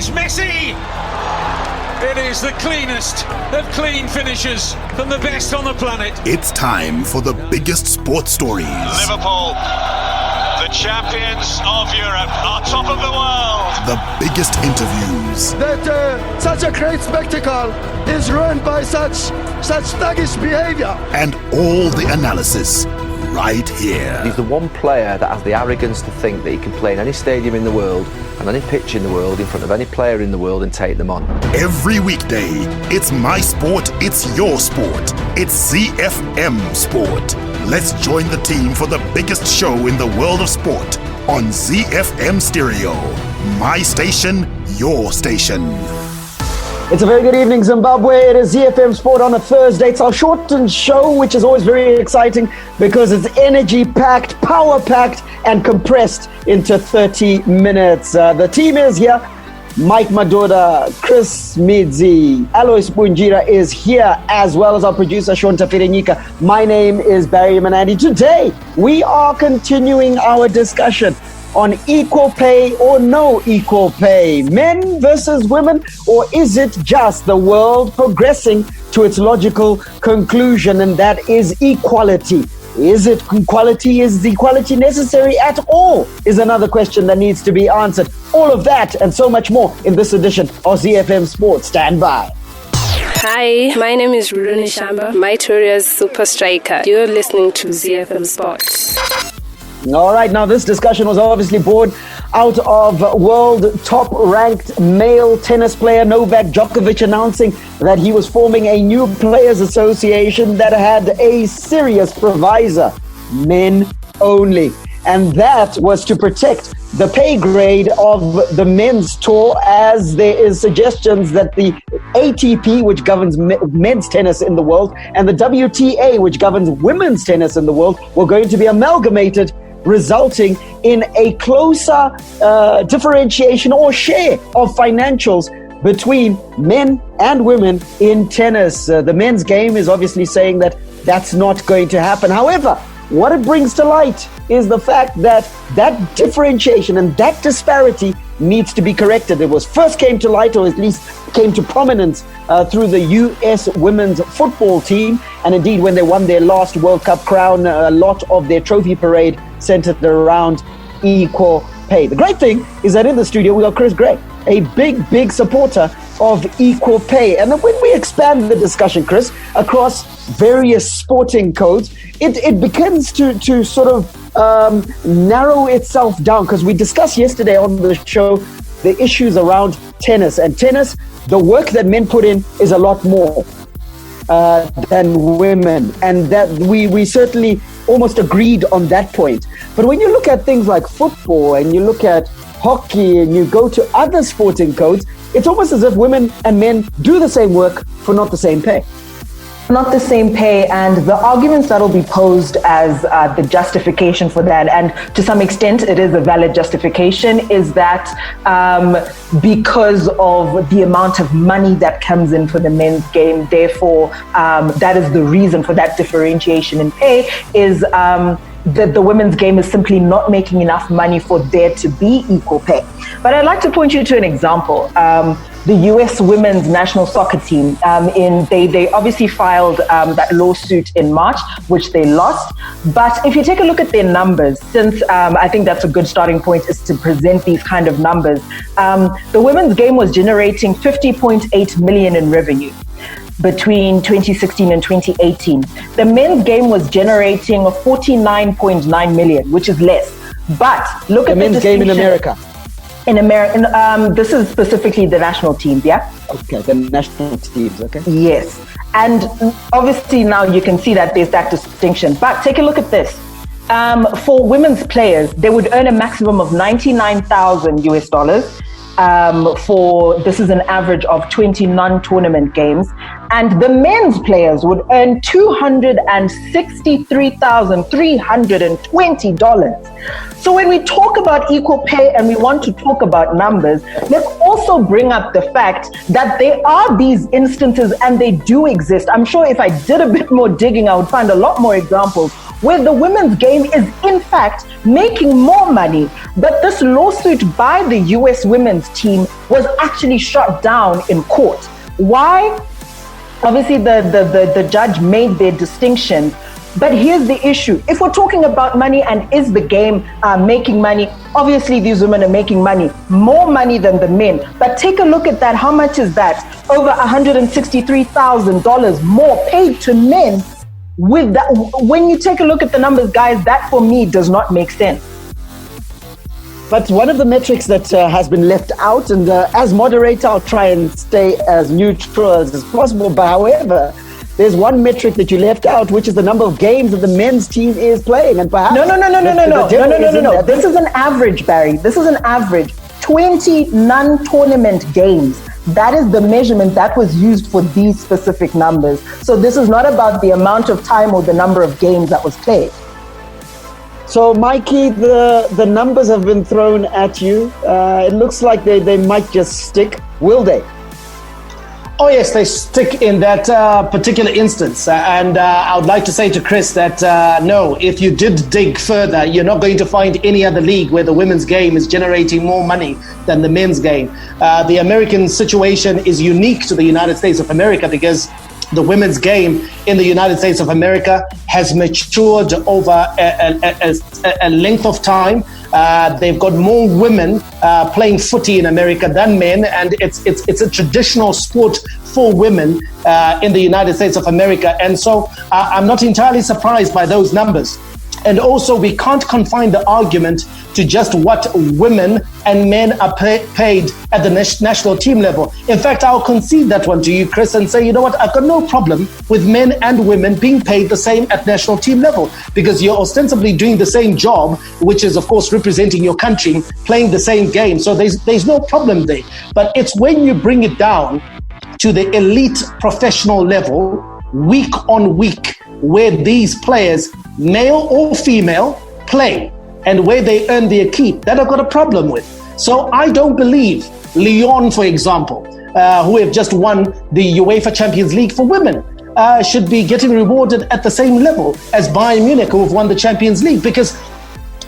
It's Messi! It is the cleanest of clean finishes from the best on the planet. It's time for the biggest sports stories. Liverpool, the champions of Europe, on top of the world. The biggest interviews. That such a great spectacle is ruined by such thuggish behavior. And all the analysis right here. He's the one player that has the arrogance to think that he can play in any stadium in the world and any pitch in the world in front of any player in the world and take them on. Every weekday, it's my sport, it's your sport. It's ZiFM Sport. Let's join the team for the biggest show in the world of sport on ZiFM Stereo. My station, your station. It's a very good evening, Zimbabwe. It is ZiFM Sport on a Thursday. It's our shortened show, which is always very exciting because it's energy-packed, power-packed, and compressed into 30 minutes. The team is here. Mike Madoda, Chris Midzi, Alois Bunjira is here, as well as our producer, Shonta Firenyika. My name is Barry Manandi. Today, we are continuing our discussion on equal pay or no equal pay, men versus women, or is it just the world progressing to its logical conclusion, and that is equality? Is it equality? Is the equality necessary at all? Is another question that needs to be answered. All of that and so much more in this edition of ZiFM Sports. Stand by. Hi, my name is Ruruni Shamba, Maitoria's super striker. You're listening to ZiFM Sports. All right, now this discussion was obviously born out of world top-ranked male tennis player Novak Djokovic announcing that he was forming a new players' association that had a serious provisor, men only. And that was to protect the pay grade of the men's tour, as there is suggestions that the ATP, which governs men's tennis in the world, and the WTA, which governs women's tennis in the world, were going to be amalgamated, resulting in a closer differentiation or share of financials between men and women in tennis. The men's game is obviously saying that that's not going to happen. However, what it brings to light is the fact that that differentiation and that disparity needs to be corrected. It was first came to light, or at least came to prominence through the US women's football team. And indeed, when they won their last World Cup crown, a lot of their trophy parade centered around equal pay. The great thing is that in the studio, we got Chris Gray, a big supporter of equal pay. And then when we expand the discussion, Chris, across various sporting codes, it begins to sort of narrow itself down, because we discussed yesterday on the show the issues around tennis. And tennis, the work that men put in is a lot more than women. And that we certainly almost agreed on that point. But when you look at things like football and you look at hockey and you go to other sporting codes, it's almost as if women and men do the same work for not the same pay. Not the same pay, and the arguments that will be posed as the justification for that, and to some extent it is a valid justification, is that because of the amount of money that comes in for the men's game, therefore that is the reason for that differentiation in pay, is that the women's game is simply not making enough money for there to be equal pay. But I'd like to point you to an example. The US women's national soccer team, they obviously filed that lawsuit in March, which they lost. But if you take a look at their numbers, since I think that's a good starting point, is to present these kind of numbers. The women's game was generating 50.8 million in revenue between 2016 and 2018. The men's game was generating 49.9 million, which is less. But look at the men's game in America. In America, this is specifically the national teams, yeah? Okay, the national teams, okay. Yes. And obviously now you can see that there's that distinction. But take a look at this. For women's players, they would earn a maximum of $99,000 US. This is an average of 20 non-tournament games. And the men's players would earn $263,320. So when we talk about equal pay and we want to talk about numbers, let's also bring up the fact that there are these instances, and they do exist. I'm sure if I did a bit more digging, I would find a lot more examples where the women's game is in fact making more money. But this lawsuit by the US women's team was actually shot down in court. Why? Obviously, the judge made their distinctions. But here's the issue. If we're talking about money and is the game making money, obviously these women are making money, more money than the men. But take a look at that. How much is that? Over $163,000 more paid to men. With that, when you take a look at the numbers, guys, that for me does not make sense. But one of the metrics that has been left out, and as moderator, I'll try and stay as neutral as possible. But however, there's one metric that you left out, which is the number of games that the men's team is playing. And perhaps no. This is an average, Barry. This is an average. 20 non-tournament games. That is the measurement that was used for these specific numbers. So this is not about the amount of time or the number of games that was played. So, Mikey, the numbers have been thrown at you. It looks like they might just stick. Will they? Oh, yes, they stick in that particular instance. And I would like to say to Chris that no, if you did dig further, you're not going to find any other league where the women's game is generating more money than the men's game. The American situation is unique to the United States of America because the women's game in the United States of America has matured over a length of time. They've got more women playing footy in America than men, and it's a traditional sport for women in the United States of America. And so I'm not entirely surprised by those numbers. And also, we can't confine the argument to just what women and men are paid at the national team level. In fact, I'll concede that one to you, Chris, and say, you know what, I've got no problem with men and women being paid the same at national team level, because you're ostensibly doing the same job, which is, of course, representing your country, playing the same game. So there's no problem there. But it's when you bring it down to the elite professional level, week on week, where these players, male or female, play and where they earn their keep, that I've got a problem with. So I don't believe Lyon, for example, who have just won the UEFA Champions League for women, should be getting rewarded at the same level as Bayern Munich, who have won the Champions League, because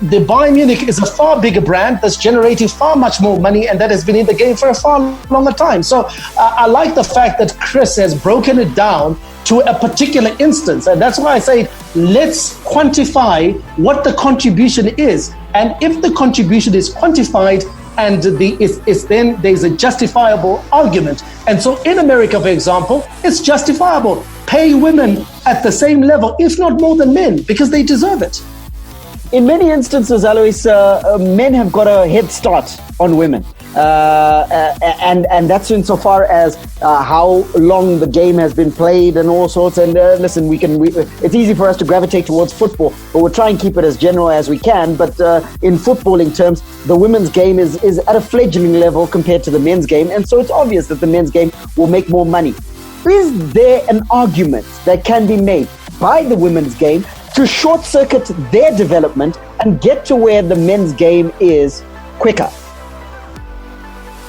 the Bayern Munich is a far bigger brand that's generating far much more money, and that has been in the game for a far longer time. So I like the fact that Chris has broken it down to a particular instance. And that's why I say, let's quantify what the contribution is. And if the contribution is quantified and then there's a justifiable argument. And so in America, for example, it's justifiable. Pay women at the same level, if not more than men, because they deserve it. In many instances, Alois, men have got a head start on women. And that's insofar as how long the game has been played and all sorts. And listen, it's easy for us to gravitate towards football, but we'll try and keep it as general as we can. But in footballing terms, the women's game is at a fledgling level compared to the men's game. And so it's obvious that the men's game will make more money. Is there an argument that can be made by the women's game to short-circuit their development and get to where the men's game is quicker?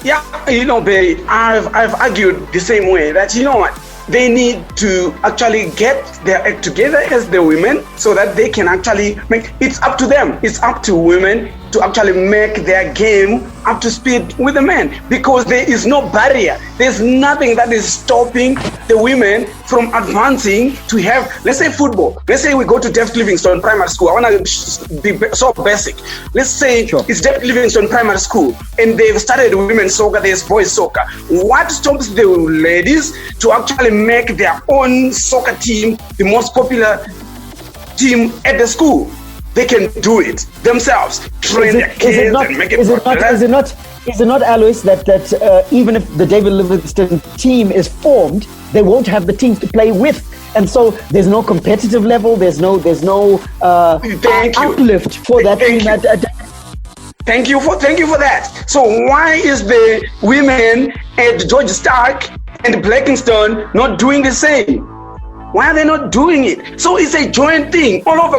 Yeah, Barry, I've argued the same way that, what, they need to actually get their act together as the women so that they can actually it's up to them. It's up to women to actually make their game up to speed with the men, because there is no barrier. There's nothing that is stopping the women from advancing to have, let's say football. Let's say we go to David Livingstone Primary School. I want to be so basic. Let's say It's David Livingstone Primary School and they've started women's soccer, there's boys soccer. What stops the ladies to actually make their own soccer team the most popular team at the school? They can do it themselves, train their kids and make it popular. Is it not, Alois, that even if the David Livingstone team is formed, they won't have the teams to play with, and so there's no competitive level, there's no uplift for that team. Thank you for that. So why is the women at George Stark and Blackingstone not doing the same? Why are they not doing it? So it's a joint thing. All over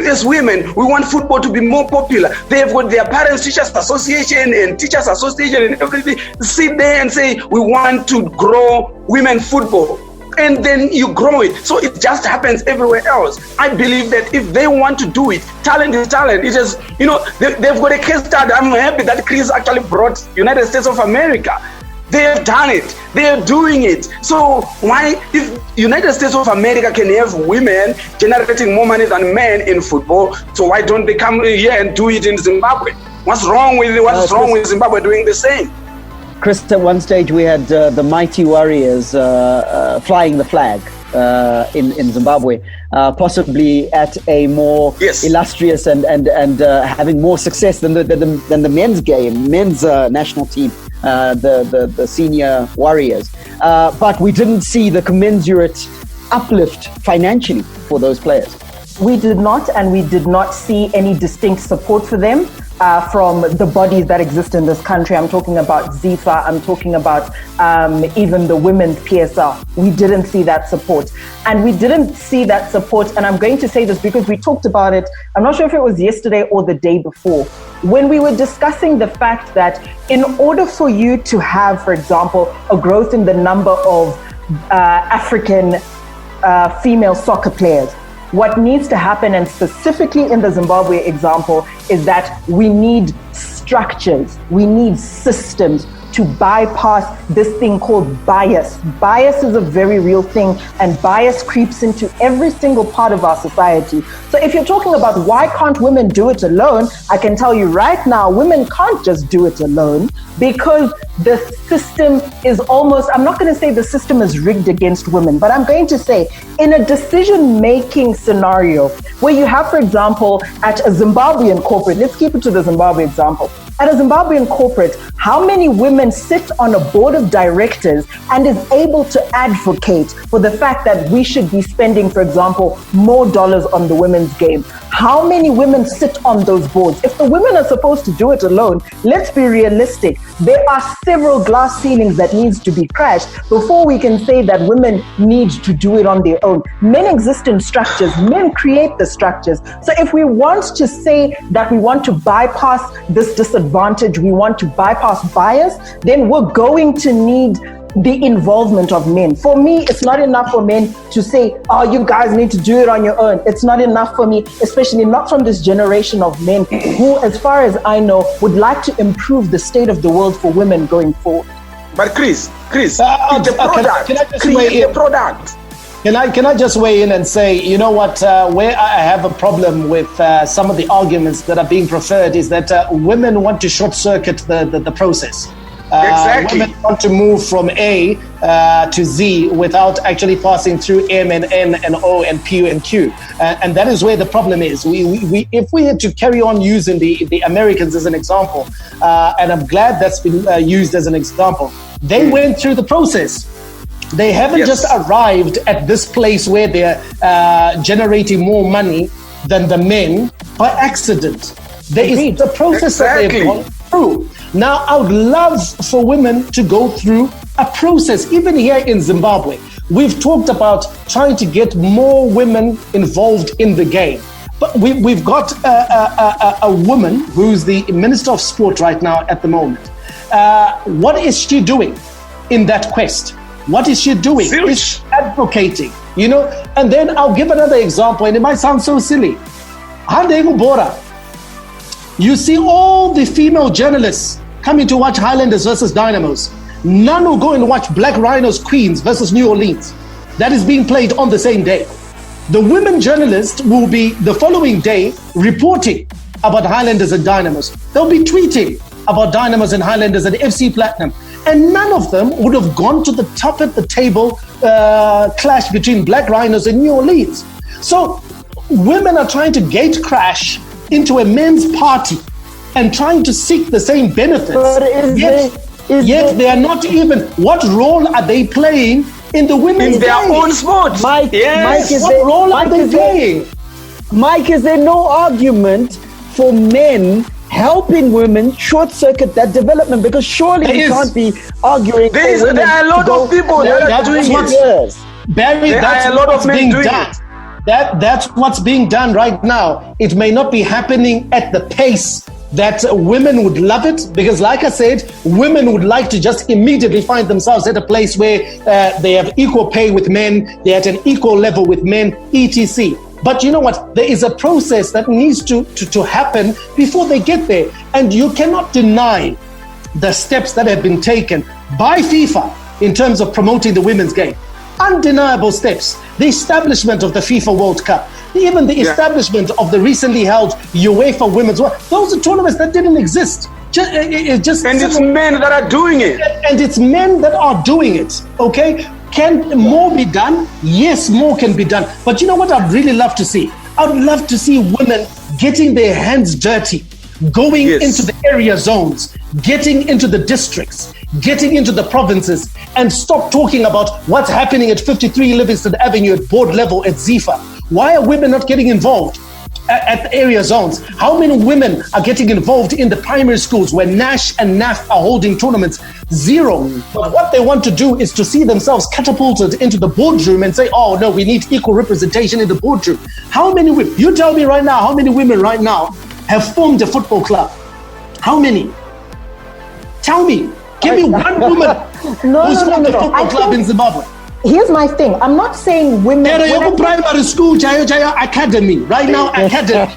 as women, we want football to be more popular. They've got their Parents Teachers Association and Teachers Association and everything. Sit there and say, we want to grow women football. and then you grow it. So it just happens everywhere else. I believe that if they want to do it, talent is talent. It's just, they've got a case study. I'm happy that Chris actually brought United States of America. They have done it. They are doing it. So why, if United States of America can have women generating more money than men in football, so why don't they come here and do it in Zimbabwe? What's wrong with Zimbabwe doing the same? Chris, at one stage we had the mighty Warriors flying the flag in Zimbabwe, possibly at a more illustrious and having more success than the men's national team, the senior Warriors. But we didn't see the commensurate uplift financially for those players. We did not, and we did not see any distinct support for them from the bodies that exist in this country. I'm talking about ZiFM, I'm talking about even the women's PSL. We didn't see that support. And we didn't see that support, and I'm going to say this because we talked about it, I'm not sure if it was yesterday or the day before, when we were discussing the fact that in order for you to have, for example, a growth in the number of African female soccer players, what needs to happen, and specifically in the Zimbabwe example, is that we need structures, we need systems to bypass this thing called bias. Bias is a very real thing, and bias creeps into every single part of our society. So if you're talking about why can't women do it alone, I can tell you right now, women can't just do it alone, because the system is almost, I'm not going to say the system is rigged against women, but I'm going to say in a decision-making scenario where you have, for example, at a Zimbabwean corporate, let's keep it to the Zimbabwe example. At a Zimbabwean corporate, how many women sit on a board of directors and is able to advocate for the fact that we should be spending, for example, more dollars on the women's game? How many women sit on those boards? If the women are supposed to do it alone, let's be realistic. There are several glass ceilings that needs to be crashed before we can say that women need to do it on their own. Men exist in structures. Men create the structures. So if we want to say that we want to bypass this disadvantage, we want to bypass bias, then we're going to need the involvement of men. For me, it's not enough for men to say, oh, you guys need to do it on your own. It's not enough for me, especially not from this generation of men who, as far as I know, would like to improve the state of the world for women going forward. But Chris, the product, can I just weigh in? The product. Can I just weigh in and say, you know what, where I have a problem with some of the arguments that are being preferred is that women want to short circuit the process. Exactly. Women want to move from A to Z without actually passing through M and N and O and P and Q. And that is where the problem is. We if we had to carry on using the Americans as an example, and I'm glad that's been used as an example, they went through the process. They haven't just arrived at this place where they're generating more money than the men by accident. There is the process that they've gone through. Now, I would love for women to go through a process. Even here in Zimbabwe, we've talked about trying to get more women involved in the game. But we've got a woman who's the Minister of Sport right now at the moment. What is she doing in that quest? What is she doing? Is she advocating? You know, and then I'll give another example, and it might sound so silly. Hande Bora. You see all the female journalists coming to watch Highlanders versus Dynamos. None will go and watch Black Rhinos Queens versus New Orleans. That is being played on the same day. The women journalists will be the following day reporting about Highlanders and Dynamos. They'll be tweeting about Dynamos and Highlanders and FC Platinum. And none of them would have gone to the top of the table clash between Black Rhinos and New Orleans. So women are trying to gate crash into a men's party and trying to seek the same benefits. Yet they are not even, what role are they playing in the women's in their game? Own sport? Mike, what role are they playing? Mike, is there no argument for men helping women short circuit that development? Because surely you can't be arguing there are a lot of people that are doing it. Barry, that's what's being done. That's what's being done right now. It may not be happening at the pace that women would love it because, like I said, women would like to just immediately find themselves at a place where they have equal pay with men, they're at an equal level with men, etc. But you know what? There is a process that needs to happen before they get there. And you cannot deny the steps that have been taken by FIFA in terms of promoting the women's game. Undeniable steps. The establishment of the FIFA World Cup, even the establishment of the recently held UEFA Women's World. Those are tournaments that didn't exist. And it's men that are doing it. And it's men that are doing it, okay? Can more be done? Yes, more can be done. But you know what I'd really love to see? I'd love to see women getting their hands dirty, going into the area zones, getting into the districts, getting into the provinces, and stop talking about what's happening at 53 Livingston Avenue at board level at ZiFM. Why are women not getting involved at the area zones? How many women are getting involved in the primary schools where NASH and NAF are holding tournaments? Zero. But what they want to do is to see themselves catapulted into the boardroom and say, oh no, we need equal representation in the boardroom. How many women, you tell me right now, how many women right now have formed a football club? How many? Tell me. Give me one woman who's formed a football club in Zimbabwe. Here's my thing. I'm not saying women. Primary school, Jaya Academy. Right now, Academy.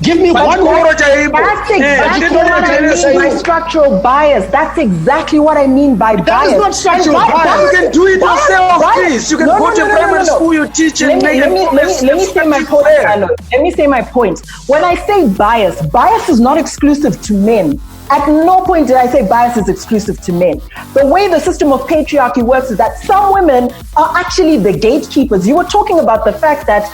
Give me one word. That's exactly what I mean by structural bias. That's exactly what I mean by bias. That is not structural bias. You can do it yourself, please. You can go to primary school, you teach and make it. Let me say my point. Let me say my point. When I say bias, bias is not exclusive to men. At no point did I say bias is exclusive to men. The way the system of patriarchy works is that some women are actually the gatekeepers. You were talking about the fact that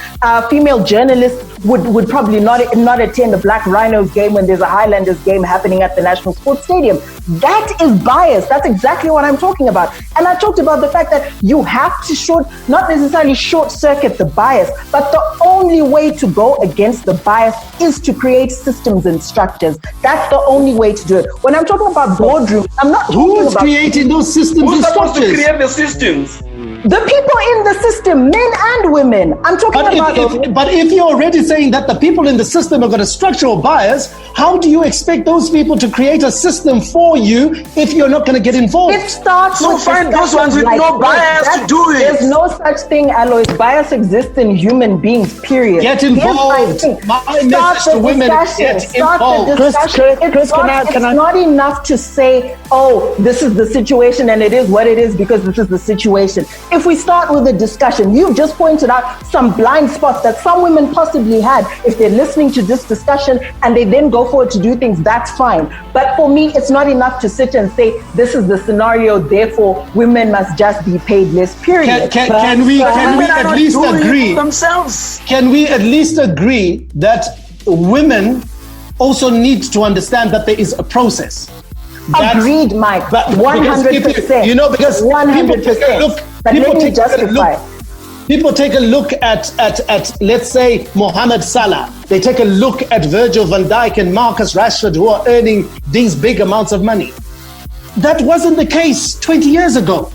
female journalists would probably not attend a Black Rhinos game when there's a Highlanders game happening at the National Sports Stadium. That is bias. That's exactly what I'm talking about. And I talked about the fact that you have to not necessarily short circuit the bias, but the only way to go against the bias is to create systems and structures. That's the only way to do it. When I'm talking about boardrooms, I'm not talking about... Who's creating those systems and structures? Who's supposed to create the systems? The people in the system, men and women. I'm talking about... But if you're already saying that the people in the system have got a structural bias, how do you expect those people to create a system for you if you're not going to get involved? It starts with find those ones with no bias to do it. There's no such thing, Alois. Bias exists in human beings, period. Get involved. My message to women, get involved. Chris, it's not enough to say, oh, this is the situation and it is what it is because this is the situation. If we start with a discussion, you've just pointed out some blind spots that some women possibly had. If they're listening to this discussion and they then go forward to do things, that's fine. But for me, it's not enough to sit and say, this is the scenario, therefore women must just be paid less, period. Can we at least agree themselves? Can we at least agree that women also need to understand that there is a process? Agreed, Mike. 100%. You know, because 100%. People take a look at let's say Mohamed Salah. They take a look at Virgil van Dijk and Marcus Rashford, who are earning these big amounts of money. That wasn't the case 20 years ago.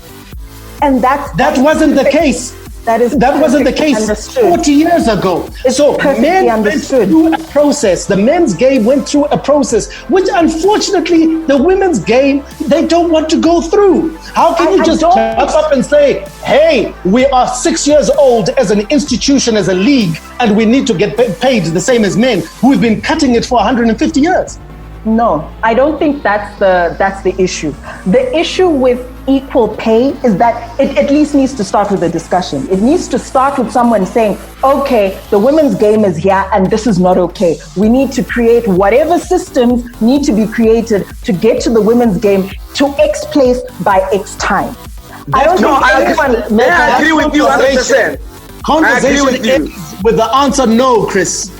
And that wasn't the case. That wasn't the case 40 years ago. So men went through a process. The men's game went through a process, which unfortunately the women's game, they don't want to go through. How can you just jump up and say, hey, we are 6 years old as an institution, as a league, and we need to get paid the same as men who've been cutting it for 150 years? No, I don't think that's the issue. The issue with equal pay is that it at least needs to start with a discussion. It needs to start with someone saying, okay, the women's game is here and this is not okay. We need to create whatever systems need to be created to get to the women's game to X place by X time. I agree with you 100%. Conversation ends with the answer no, Chris.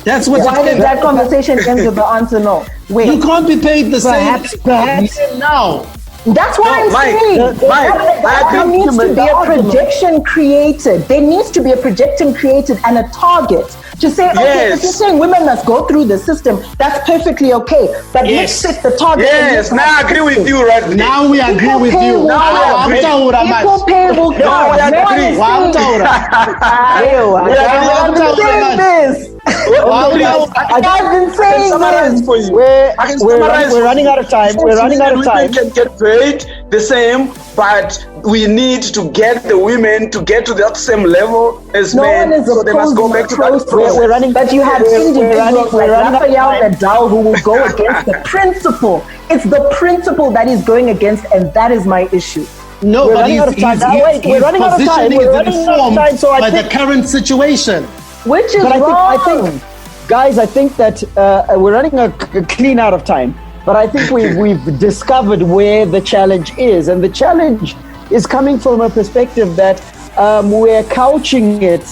That's what. Why did that conversation end with the answer no? Wait, you can't be paid the same now. That's what I'm saying. There needs to be a projection created. There needs to be a projection created and a target To say, okay, if you're saying women must go through the system, that's perfectly okay. But let's set the target. Yes, now I agree with you right now. We agree with you. Now we agree. People pay will Now we agree. I've been saying this. We're running out of time. We're running out of time. Women can get paid the same, but we need to get the women to get to that same level as men. So they must go back to that process. We're running, but you have individuals like Rafael Nadal who will go against the principle. It's the principle that he's going against, and that is my issue. No, we're but running out of time. We're running out of time. We're running out of time. So I think the current situation, which is wrong. I think, guys, I think that we're running a clean out of time. But I think we've discovered where the challenge is, and the challenge is coming from a perspective that we're couching it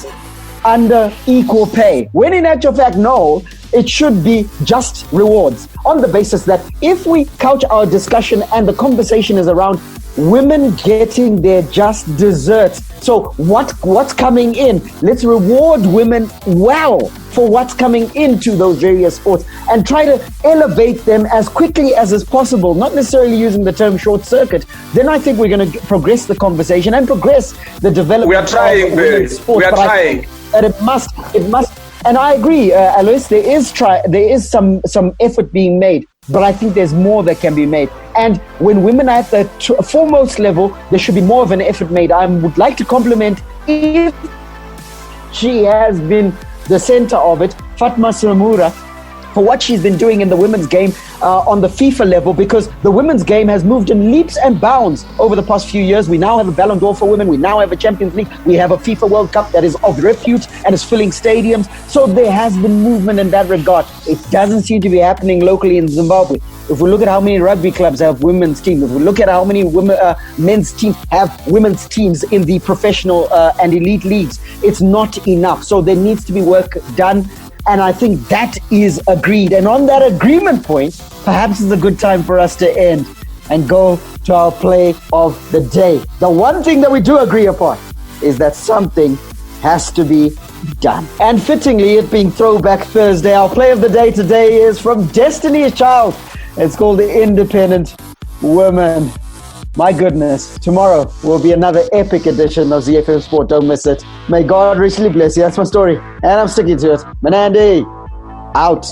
under equal pay. When in actual fact, no, it should be just rewards, on the basis that if we couch our discussion and the conversation is around women getting their just desserts. So what's coming in? Let's reward women well for what's coming into those various sports and try to elevate them as quickly as is possible, not necessarily using the term short circuit. Then I think we're going to progress the conversation and progress the development. We are trying, of women's sports. We are trying. That it must, and I agree, Alois, there is some effort being made. But I think there's more that can be made. And when women are at the foremost level, there should be more of an effort made. I would like to compliment, if she has been the center of it, Fatma Samura, for what she's been doing in the women's game on the FIFA level, because the women's game has moved in leaps and bounds over the past few years. We now have a Ballon d'Or for women. We now have a Champions League. We have a FIFA World Cup that is of repute and is filling stadiums. So there has been movement in that regard. It doesn't seem to be happening locally in Zimbabwe. If we look at how many rugby clubs have women's teams, if we look at how many men's teams have women's teams in the professional and elite leagues, it's not enough. So there needs to be work done. And I think that is agreed. And on that agreement point, perhaps it's a good time for us to end and go to our play of the day. The one thing that we do agree upon is that something has to be done. And fittingly, it being Throwback Thursday, our play of the day today is from Destiny's Child. It's called The Independent Woman. My goodness, tomorrow will be another epic edition of ZiFM Sport. Don't miss it. May God richly bless you. That's my story. And I'm sticking to it. Manandi, out.